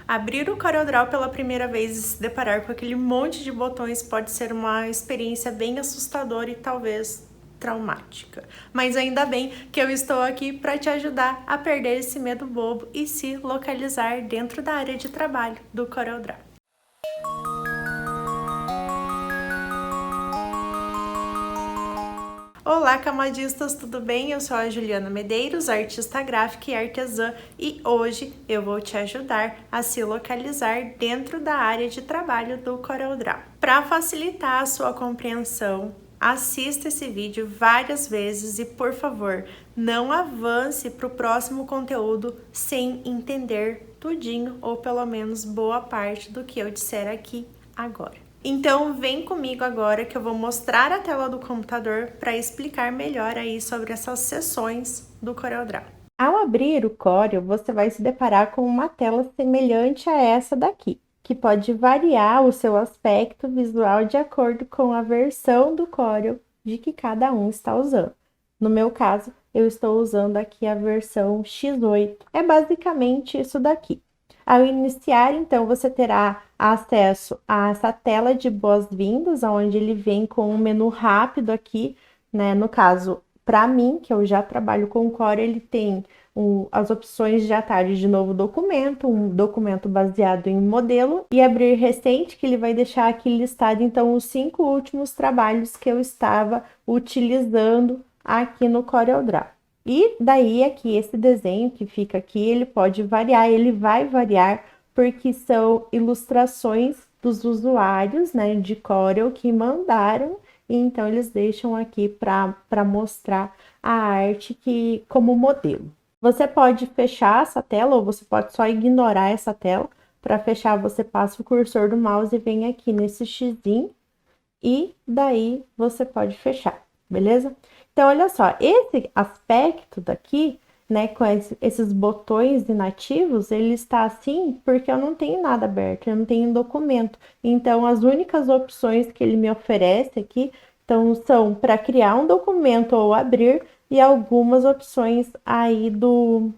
Abrir o CorelDRAW pela primeira vez e se deparar com aquele monte de botões pode ser uma experiência bem assustadora e talvez traumática. Mas ainda bem que eu estou aqui para te ajudar a perder esse medo bobo e se localizar dentro da área de trabalho do CorelDRAW. Olá, camadistas, tudo bem? Eu sou a Juliana Medeiros, artista gráfica e artesã, e hoje eu vou te ajudar a se localizar dentro da área de trabalho do CorelDRAW. Para facilitar a sua compreensão, assista esse vídeo várias vezes e, por favor, não avance para o próximo conteúdo sem entender tudinho ou pelo menos boa parte do que eu disser aqui agora. Então, vem comigo agora que eu vou mostrar a tela do computador para explicar melhor aí sobre essas seções do CorelDRAW. Ao abrir o Corel, você vai se deparar com uma tela semelhante a essa daqui, que pode variar o seu aspecto visual de acordo com a versão do Corel de que cada um está usando. No meu caso, eu estou usando aqui a versão X8. É basicamente isso daqui. Ao iniciar, então, você terá acesso a essa tela de boas-vindas, onde ele vem com um menu rápido aqui, né? No caso, para mim, que eu já trabalho com o Corel, ele tem as opções de atalho de novo documento, um documento baseado em modelo e abrir recente, que ele vai deixar aqui listado, então, os 5 últimos trabalhos que eu estava utilizando aqui no CorelDRAW. E daí aqui, esse desenho que fica aqui, ele pode variar, ele vai variar, porque são ilustrações dos usuários, né, de Corel que mandaram, e então eles deixam aqui para mostrar a arte que, como modelo. Você pode fechar essa tela, ou você pode só ignorar essa tela. Para fechar, você passa o cursor do mouse e vem aqui nesse xizinho, e daí você pode fechar, beleza? Então, olha só, esse aspecto daqui, né, com esses botões inativos, ele está assim porque eu não tenho nada aberto, eu não tenho documento. Então, as únicas opções que ele me oferece aqui, então, são para criar um documento ou abrir, e algumas opções aí do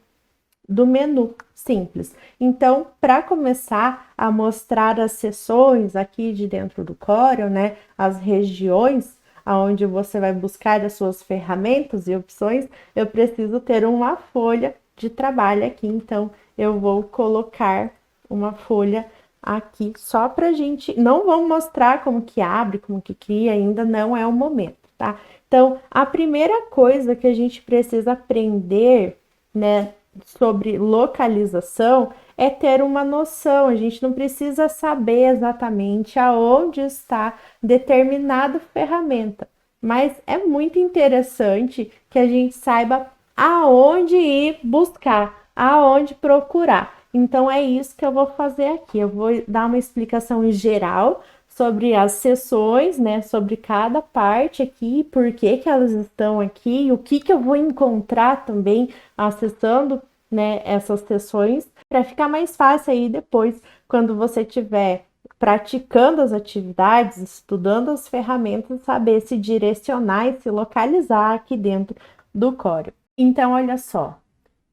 menu simples. Então, para começar a mostrar as seções aqui de dentro do Corel, né, as regiões aonde você vai buscar as suas ferramentas e opções, eu preciso ter uma folha de trabalho aqui. Então, eu vou colocar uma folha aqui só para gente. Não vou mostrar como que abre, como que cria, ainda não é o momento, tá? Então, a primeira coisa que a gente precisa aprender, né, sobre localização é ter uma noção. A gente não precisa saber exatamente aonde está determinada ferramenta, mas é muito interessante que a gente saiba aonde ir buscar, aonde procurar. Então é isso que eu vou fazer aqui. Eu vou dar uma explicação geral sobre as seções, né, sobre cada parte aqui, por que que elas estão aqui, o que que eu vou encontrar também acessando, né, essas seções, para ficar mais fácil aí depois, quando você tiver praticando as atividades, estudando as ferramentas, saber se direcionar e se localizar aqui dentro do Corel. Então, olha só,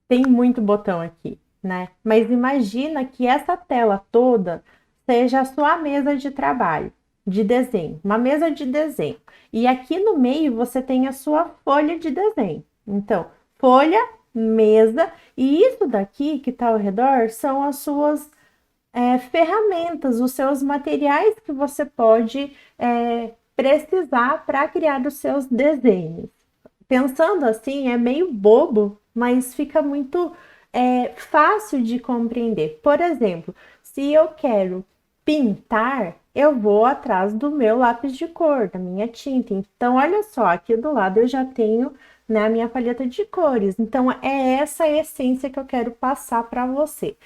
tem muito botão aqui, né? Mas imagina que essa tela toda seja a sua mesa de trabalho, de desenho, uma mesa de desenho. E aqui no meio você tem a sua folha de desenho. Então, folha, mesa, e isso daqui que está ao redor são as suas ferramentas, os seus materiais que você pode precisar para criar os seus desenhos. Pensando assim, é meio bobo, mas fica muito fácil de compreender. Por exemplo, se eu quero pintar, eu vou atrás do meu lápis de cor, da minha tinta. Então, olha só, aqui do lado eu já tenho, né, a minha paleta de cores. Então, é essa a essência que eu quero passar para você.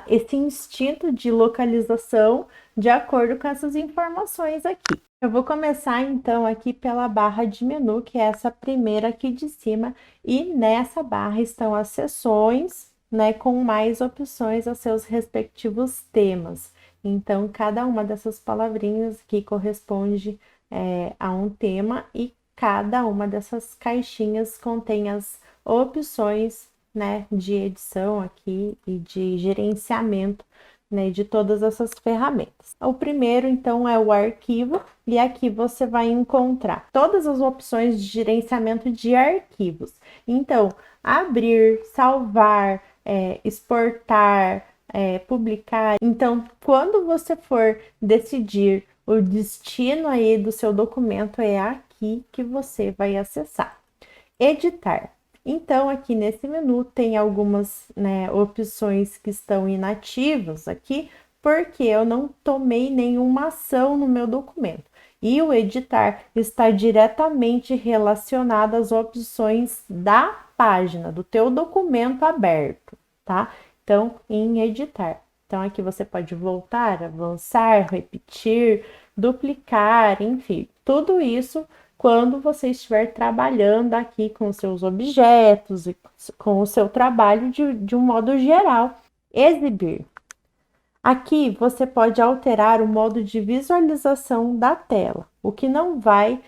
Esse instinto de localização de acordo com essas informações aqui. Eu vou começar então aqui pela barra de menu, que é essa primeira aqui de cima, e nessa barra estão as seções, né, com mais opções aos seus respectivos temas. Então, cada uma dessas palavrinhas aqui corresponde a um tema, e cada uma dessas caixinhas contém as opções né, de edição aqui e de gerenciamento, né, de todas essas ferramentas. O primeiro, então, é o arquivo, e aqui você vai encontrar todas as opções de gerenciamento de arquivos. Então, abrir, salvar, exportar, publicar. Então, quando você for decidir o destino aí do seu documento, é aqui que você vai acessar. Editar. Então, aqui nesse menu tem algumas, né, opções que estão inativas aqui, porque eu não tomei nenhuma ação no meu documento. E o editar está diretamente relacionado às opções da página, do teu documento aberto, tá? Então, em editar. Então, aqui você pode voltar, avançar, repetir, duplicar, enfim, tudo isso quando você estiver trabalhando aqui com seus objetos e com o seu trabalho de um modo geral. Exibir. Aqui você pode alterar o modo de visualização da tela, o que não vai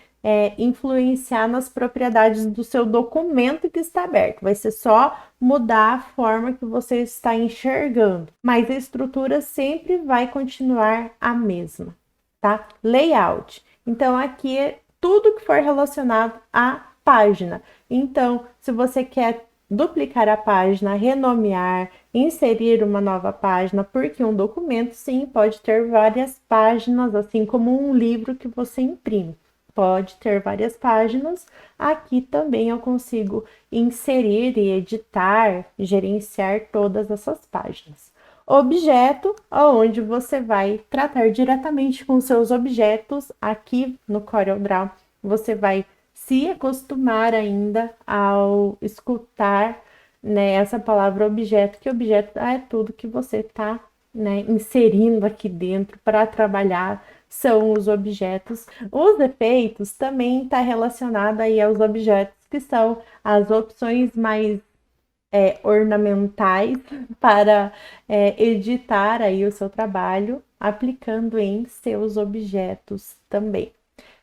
influenciar nas propriedades do seu documento que está aberto. Vai ser só mudar a forma que você está enxergando, mas a estrutura sempre vai continuar a mesma, tá? Layout. Então, aqui é tudo que for relacionado à página. Então, se você quer duplicar a página, renomear, inserir uma nova página, porque um documento, sim, pode ter várias páginas, assim como um livro que você imprime. Pode ter várias páginas. Aqui também eu consigo inserir e editar, gerenciar todas essas páginas. Objeto, onde você vai tratar diretamente com seus objetos. Aqui no CorelDRAW, você vai se acostumar ainda ao escutar, né, essa palavra objeto, que objeto é tudo que você está, né, inserindo aqui dentro para trabalhar, são os objetos. Os efeitos também está relacionado aí aos objetos, que são as opções mais ornamentais para editar aí o seu trabalho, aplicando em seus objetos também.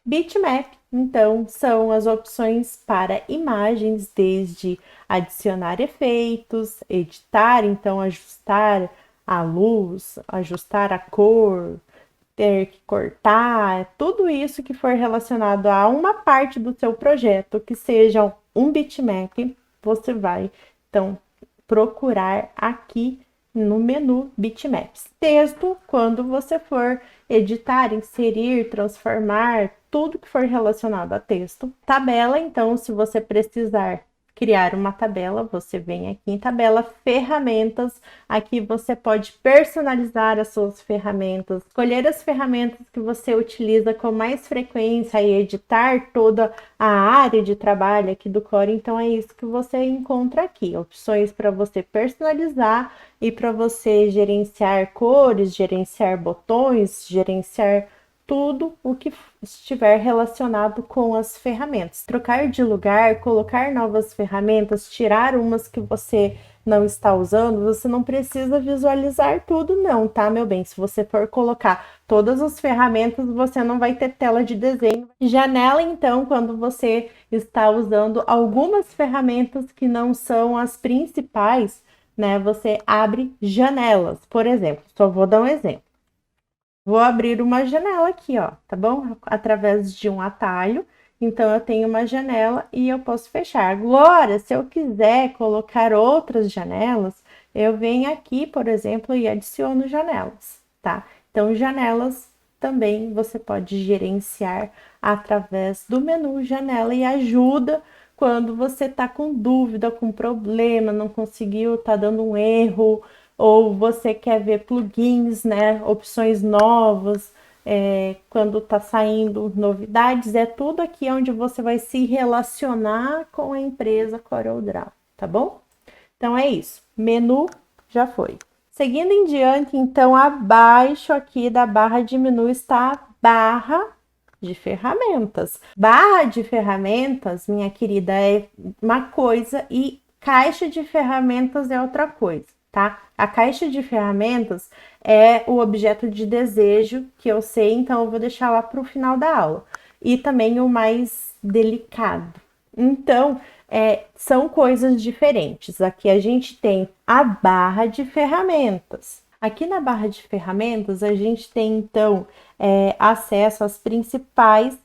Bitmap, então, são as opções para imagens, desde adicionar efeitos, editar, então ajustar a luz, ajustar a cor, ter que cortar, tudo isso que for relacionado a uma parte do seu projeto, que seja um bitmap, você vai, então, procurar aqui no menu Bitmaps. Texto, quando você for editar, inserir, transformar, tudo que for relacionado a texto. Tabela, então, se você precisar criar uma tabela, você vem aqui em tabela, ferramentas, aqui você pode personalizar as suas ferramentas, escolher as ferramentas que você utiliza com mais frequência e editar toda a área de trabalho aqui do Core. Então é isso que você encontra aqui, opções para você personalizar e para você gerenciar cores, gerenciar botões, gerenciar tudo o que estiver relacionado com as ferramentas. Trocar de lugar, colocar novas ferramentas, tirar umas que você não está usando, você não precisa visualizar tudo não, tá, meu bem? Se você for colocar todas as ferramentas, você não vai ter tela de desenho. Janela, então, quando você está usando algumas ferramentas que não são as principais, né, você abre janelas. Por exemplo, só vou dar um exemplo. Vou abrir uma janela aqui, ó, tá bom? Através de um atalho. Então, eu tenho uma janela e eu posso fechar. Agora, se eu quiser colocar outras janelas, eu venho aqui, por exemplo, e adiciono janelas, tá? Então, janelas também você pode gerenciar através do menu janela e ajuda quando você tá com dúvida, com problema, não conseguiu, tá dando um erro, ou você quer ver plugins, né, opções novas, quando está saindo novidades, é tudo aqui onde você vai se relacionar com a empresa CorelDRAW, tá bom? Então é isso, menu já foi. Seguindo em diante, então, abaixo aqui da barra de menu está a barra de ferramentas. Barra de ferramentas, minha querida, é uma coisa e caixa de ferramentas é outra coisa, tá? A caixa de ferramentas é o objeto de desejo que eu sei, então eu vou deixar lá para o final da aula. E também o mais delicado. Então, são coisas diferentes. Aqui a gente tem a barra de ferramentas. Aqui na barra de ferramentas, a gente tem, então, acesso às principais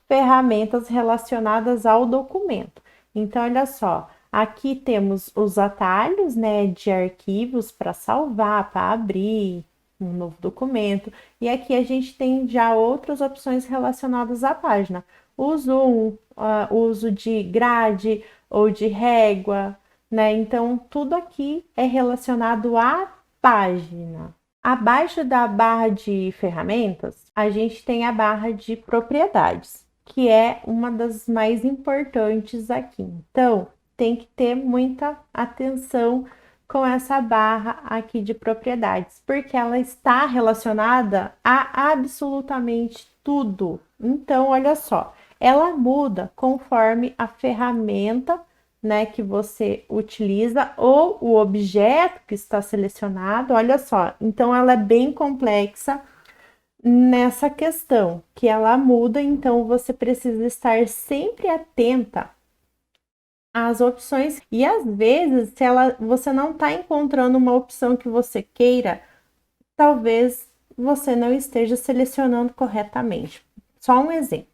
ferramentas relacionadas ao documento. Então, olha só, aqui temos os atalhos, né, de arquivos para salvar, para abrir um novo documento. E aqui a gente tem já outras opções relacionadas à página. O zoom, o uso de grade ou de régua, né? Então, tudo aqui é relacionado à página. Abaixo da barra de ferramentas, a gente tem a barra de propriedades, que é uma das mais importantes aqui. Então, tem que ter muita atenção com essa barra aqui de propriedades, porque ela está relacionada a absolutamente tudo. Então, olha só, ela muda conforme a ferramenta, né, que você utiliza ou o objeto que está selecionado. Olha só, então ela é bem complexa nessa questão, que ela muda, então você precisa estar sempre atenta às opções e às vezes, se você não está encontrando uma opção que você queira, talvez você não esteja selecionando corretamente. Só um exemplo.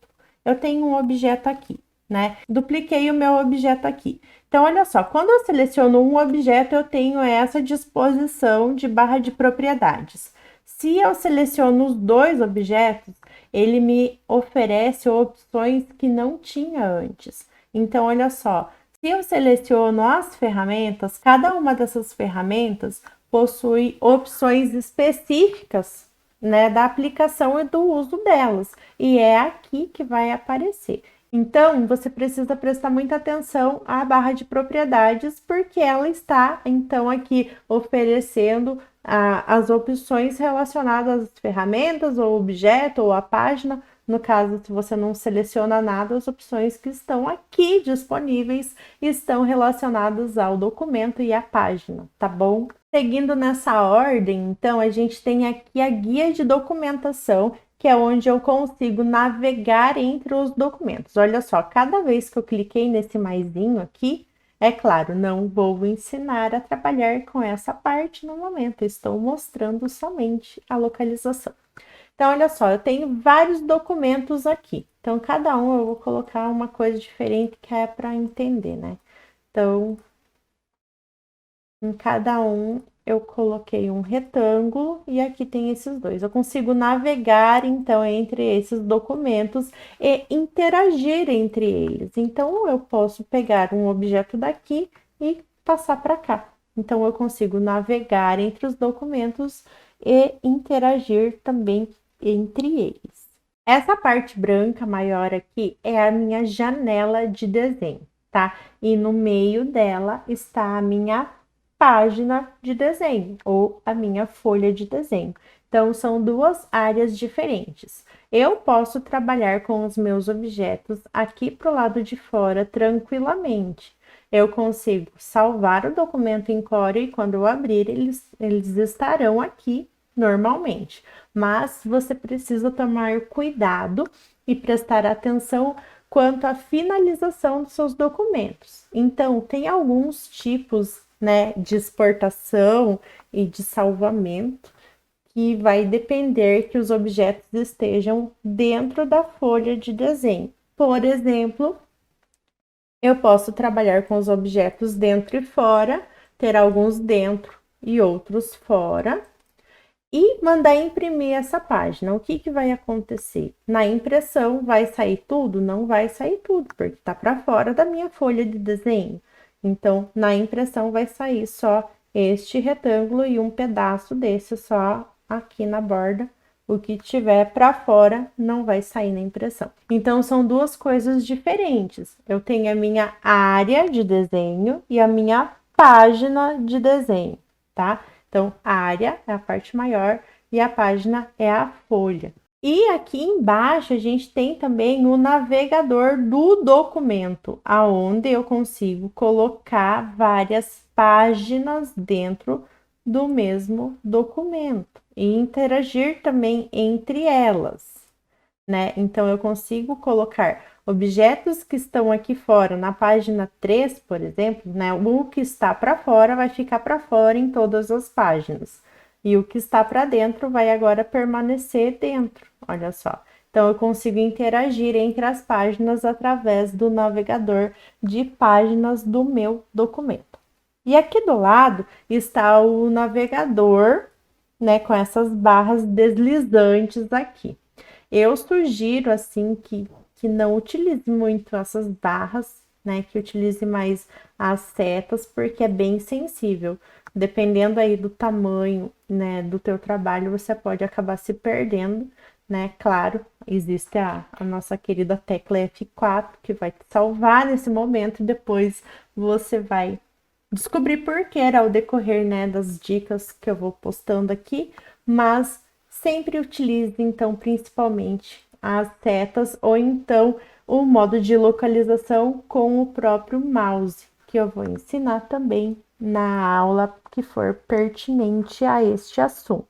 Eu tenho um objeto aqui, né? Dupliquei o meu objeto aqui. Então, olha só, quando eu seleciono um objeto, eu tenho essa disposição de barra de propriedades. Se eu seleciono os dois objetos, ele me oferece opções que não tinha antes. Então, olha só, se eu seleciono as ferramentas, cada uma dessas ferramentas possui opções específicas, né, da aplicação e do uso delas, e é aqui que vai aparecer. Então, você precisa prestar muita atenção à barra de propriedades, porque ela está, então, aqui oferecendo as opções relacionadas às ferramentas, ou objeto, ou à página. No caso, se você não seleciona nada, as opções que estão aqui disponíveis estão relacionadas ao documento e à página, tá bom? Seguindo nessa ordem, então, a gente tem aqui a guia de documentação, que é onde eu consigo navegar entre os documentos. Olha só, cada vez que eu cliquei nesse maisinho aqui, é claro, não vou ensinar a trabalhar com essa parte no momento, estou mostrando somente a localização. Então, olha só, eu tenho vários documentos aqui. Então, cada um eu vou colocar uma coisa diferente que é para entender, né? Então, em cada um eu coloquei um retângulo e aqui tem esses dois. Eu consigo navegar, então, entre esses documentos e interagir entre eles. Então, eu posso pegar um objeto daqui e passar para cá. Então, eu consigo navegar entre os documentos e interagir também entre eles. Essa parte branca maior aqui é a minha janela de desenho, tá? E no meio dela está a minha página de desenho ou a minha folha de desenho. Então, são duas áreas diferentes. Eu posso trabalhar com os meus objetos aqui para o lado de fora tranquilamente. Eu consigo salvar o documento em Corel e quando eu abrir, eles estarão aqui normalmente. Mas você precisa tomar cuidado e prestar atenção quanto à finalização dos seus documentos. Então, tem alguns tipos, né, de exportação e de salvamento que vai depender que os objetos estejam dentro da folha de desenho. Por exemplo, eu posso trabalhar com os objetos dentro e fora, ter alguns dentro e outros fora, e mandar imprimir essa página. O que vai acontecer? Na impressão, vai sair tudo? Não vai sair tudo, porque está para fora da minha folha de desenho. Então, na impressão, vai sair só este retângulo e um pedaço desse só aqui na borda. O que tiver para fora não vai sair na impressão. Então, são duas coisas diferentes. Eu tenho a minha área de desenho e a minha página de desenho, tá? Então, a área é a parte maior e a página é a folha. E aqui embaixo a gente tem também o navegador do documento, aonde eu consigo colocar várias páginas dentro do mesmo documento e interagir também entre elas, né? Então, eu consigo colocar Objetos que estão aqui fora, na página 3, por exemplo, né? O que está para fora vai ficar para fora em todas as páginas. E o que está para dentro vai agora permanecer dentro, olha só. Então, eu consigo interagir entre as páginas através do navegador de páginas do meu documento. E aqui do lado está o navegador, né, com essas barras deslizantes aqui. Eu sugiro, assim, que não utilize muito essas barras, né, que utilize mais as setas, porque é bem sensível. Dependendo aí do tamanho, né, do teu trabalho, você pode acabar se perdendo, né? Claro, existe a nossa querida tecla F4, que vai te salvar nesse momento, e depois você vai descobrir por que ao decorrer, né, das dicas que eu vou postando aqui, mas sempre utilize, então, principalmente as setas ou então o modo de localização com o próprio mouse, que eu vou ensinar também na aula que for pertinente a este assunto.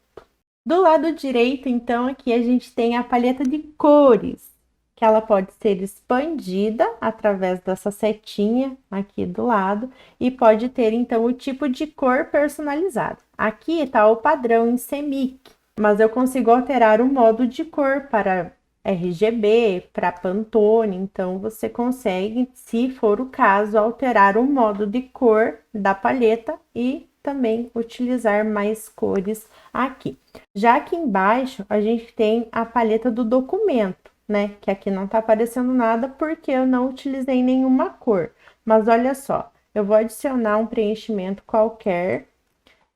Do lado direito, então, aqui a gente tem a paleta de cores, que ela pode ser expandida através dessa setinha aqui do lado e pode ter, então, o tipo de cor personalizado. Aqui está o padrão em CMYK, mas eu consigo alterar o modo de cor para RGB, para Pantone, então você consegue, se for o caso, alterar o modo de cor da paleta e também utilizar mais cores aqui. Já aqui embaixo, a gente tem a paleta do documento, né? Que aqui não tá aparecendo nada porque eu não utilizei nenhuma cor. Mas olha só, eu vou adicionar um preenchimento qualquer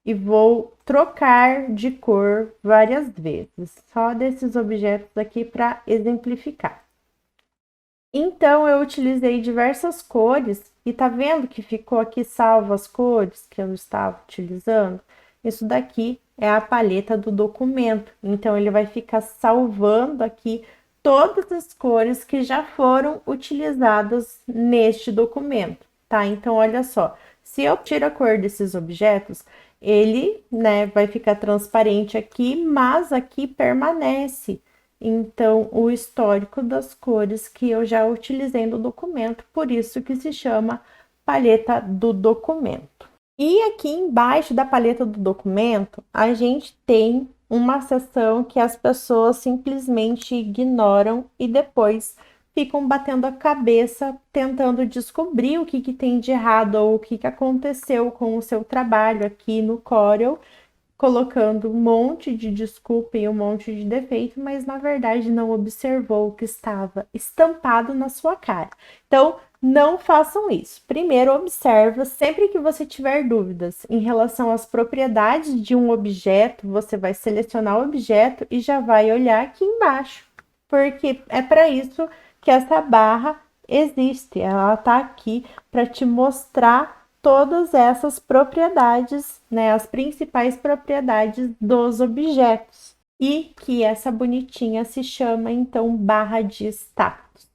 e vou trocar de cor várias vezes, só desses objetos aqui para exemplificar. Então, eu utilizei diversas cores e tá vendo que ficou aqui salvo as cores que eu estava utilizando? Isso daqui é a paleta do documento, então ele vai ficar salvando aqui todas as cores que já foram utilizadas neste documento, tá? Então, olha só, se eu tiro a cor desses objetos, ele, né, vai ficar transparente aqui, mas aqui permanece então o histórico das cores que eu já utilizei no documento, por isso que se chama paleta do documento. E aqui embaixo da paleta do documento, a gente tem uma seção que as pessoas simplesmente ignoram e depois ficam batendo a cabeça tentando descobrir o que tem de errado ou o que aconteceu com o seu trabalho aqui no Corel, colocando um monte de desculpa e um monte de defeito, mas na verdade não observou o que estava estampado na sua cara. Então, não façam isso. Primeiro, observa, sempre que você tiver dúvidas em relação às propriedades de um objeto, você vai selecionar o objeto e já vai olhar aqui embaixo, porque é para isso que essa barra existe. Ela está aqui para te mostrar todas essas propriedades, né, as principais propriedades dos objetos. E que essa bonitinha se chama, então, barra de status.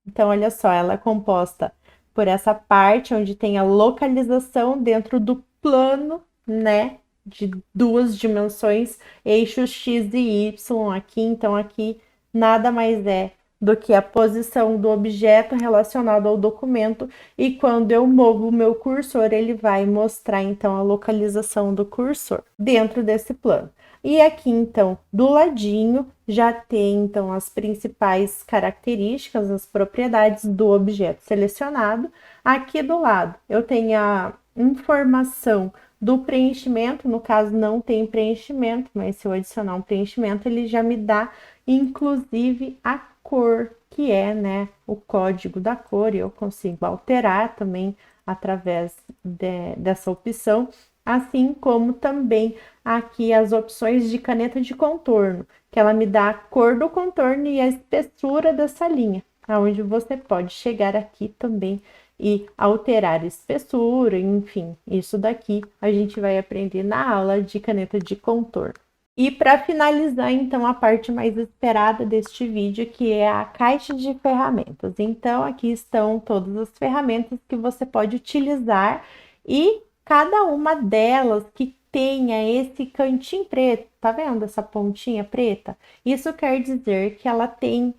Então, olha só, ela é composta por essa parte onde tem a localização dentro do plano, né, de duas dimensões, eixos X e Y aqui. Então, aqui nada mais é do que a posição do objeto relacionado ao documento, e quando eu movo o meu cursor, ele vai mostrar então a localização do cursor dentro desse plano. E aqui então, do ladinho, já tem então as principais características, as propriedades do objeto selecionado. Aqui do lado, eu tenho a informação do preenchimento, no caso não tem preenchimento, mas se eu adicionar um preenchimento, ele já me dá inclusive a cor, que é, né, o código da cor, e eu consigo alterar também através dessa opção, assim como também aqui as opções de caneta de contorno, que ela me dá a cor do contorno e a espessura dessa linha, onde você pode chegar aqui também e alterar espessura, enfim, isso daqui a gente vai aprender na aula de caneta de contorno. E para finalizar, então, a parte mais esperada deste vídeo, que é a caixa de ferramentas. Então, aqui estão todas as ferramentas que você pode utilizar e cada uma delas que tenha esse cantinho preto, tá vendo essa pontinha preta? Isso quer dizer que ela tem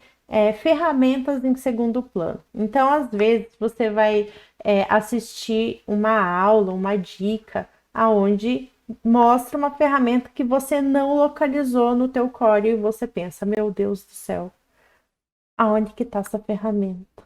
ferramentas em segundo plano. Então, às vezes, você vai assistir uma aula, uma dica, aonde mostra uma ferramenta que você não localizou no teu core e você pensa, meu Deus do céu, aonde que está essa ferramenta?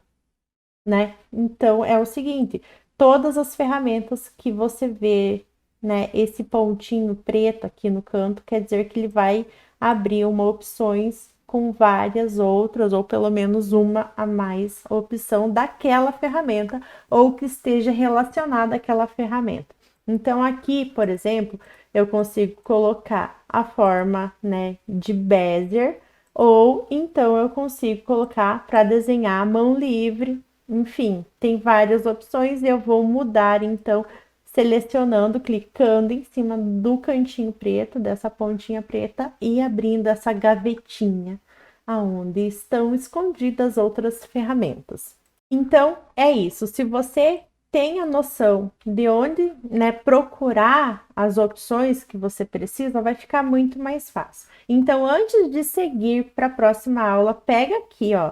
Né? Então, é o seguinte, todas as ferramentas que você vê, né, esse pontinho preto aqui no canto, quer dizer que ele vai abrir uma opções com várias outras, ou pelo menos uma a mais opção daquela ferramenta, ou que esteja relacionada àquela ferramenta. Então, aqui, por exemplo, eu consigo colocar a forma, né, de Bezier, ou então eu consigo colocar para desenhar a mão livre. Enfim, tem várias opções e eu vou mudar então, selecionando, clicando em cima do cantinho preto, dessa pontinha preta e abrindo essa gavetinha, aonde estão escondidas outras ferramentas. Então, é isso. Se você tem a noção de onde, né, procurar as opções que você precisa, vai ficar muito mais fácil. Então, antes de seguir para a próxima aula, pega aqui, ó,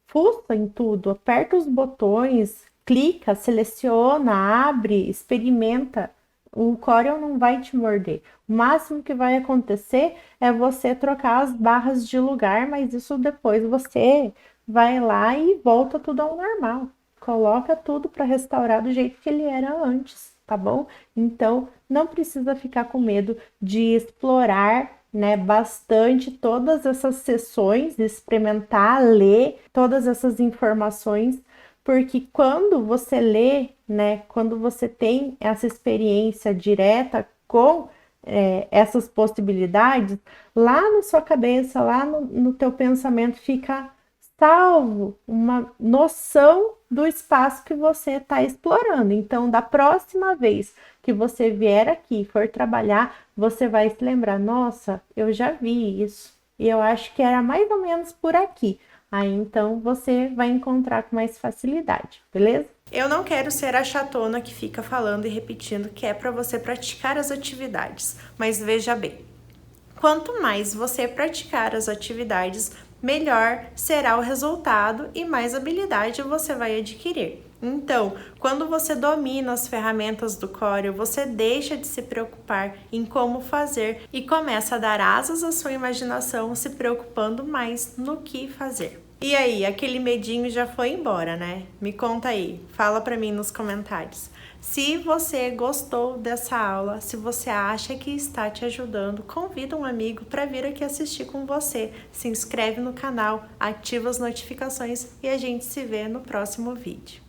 fuça em tudo, aperta os botões, clica, seleciona, abre, experimenta. O Corel não vai te morder. O máximo que vai acontecer é você trocar as barras de lugar, mas isso depois você vai lá e volta tudo ao normal. Coloca tudo para restaurar do jeito que ele era antes, tá bom? Então, não precisa ficar com medo de explorar, né, bastante todas essas sessões, experimentar, ler todas essas informações, porque quando você lê, né, quando você tem essa experiência direta com essas possibilidades, lá na sua cabeça, lá no teu pensamento fica salvo uma noção do espaço que você está explorando. Então, da próxima vez que você vier aqui e for trabalhar, você vai se lembrar, nossa, eu já vi isso, e eu acho que era mais ou menos por aqui. Aí, então, você vai encontrar com mais facilidade, beleza? Eu não quero ser a chatona que fica falando e repetindo que é para você praticar as atividades, mas veja bem, quanto mais você praticar as atividades, melhor será o resultado e mais habilidade você vai adquirir. Então, quando você domina as ferramentas do Corel, você deixa de se preocupar em como fazer e começa a dar asas à sua imaginação, se preocupando mais no que fazer. E aí, aquele medinho já foi embora, né? Me conta aí, fala pra mim nos comentários. Se você gostou dessa aula, se você acha que está te ajudando, convida um amigo para vir aqui assistir com você. Se inscreve no canal, ativa as notificações e a gente se vê no próximo vídeo.